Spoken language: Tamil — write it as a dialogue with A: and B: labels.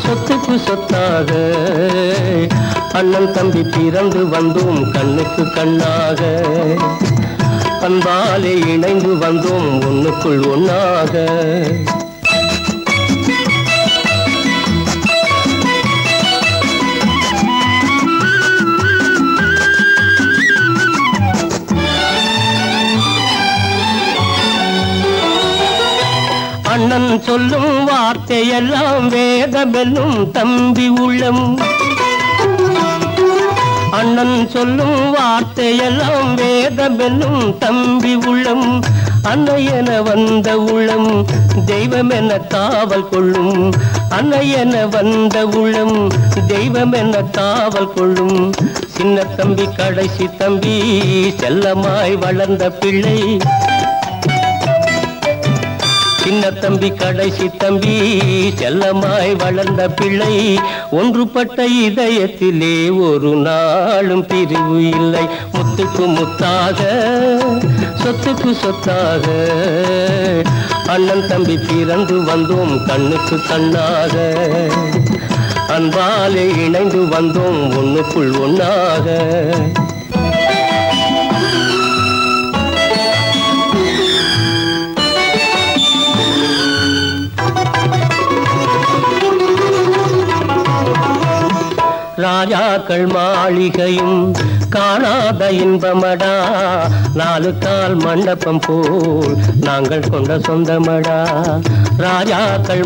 A: சொத்துக்கு சொத்தாக அண்ணன் தம்பி பிறந்து வந்தோம் கண்ணுக்கு கண்ணாக அன்பாலே இணைந்து வந்தோம் ஒண்ணுக்குள் ஒண்ணாக அண்ணன் சொல்லும் வார்த்தையெல்லாம் வேதமெல்லும் தம்பி உள்ளம் அண்ணன் சொல்லும் வார்த்தையெல்லாம் வேதமெல்லும் தம்பி உள்ளம் அன்னையென வந்த உள்ளம் தெய்வம் என காவல் கொள்ளும் அன்னையென வந்த உள்ளம் தெய்வம் என காவல் கொள்ளும் சின்ன தம்பி கடைசி தம்பி செல்லமாய் வளர்ந்த பிள்ளை சின்ன தம்பி கடைசி தம்பி செல்லமாய் வளர்ந்த பிள்ளை ஒன்றுபட்ட இதயத்திலே ஒரு நாளும் பிரிவு இல்லை முத்துக்கு முத்தாக சொத்துக்கு சொத்தாக அண்ணன் தம்பி பிறந்து வந்தோம் கண்ணுக்கு கண்ணாக அன்பாலே இணைந்து வந்தோம் ஒண்ணுக்குள் ஒண்ணாக ராஜாக்கள் மாளிகையும் காணாத இன்பமடா நாலு கால் மண்டபம் போல் நாங்கள் கொண்ட சொந்தமடா ராஜாக்கள்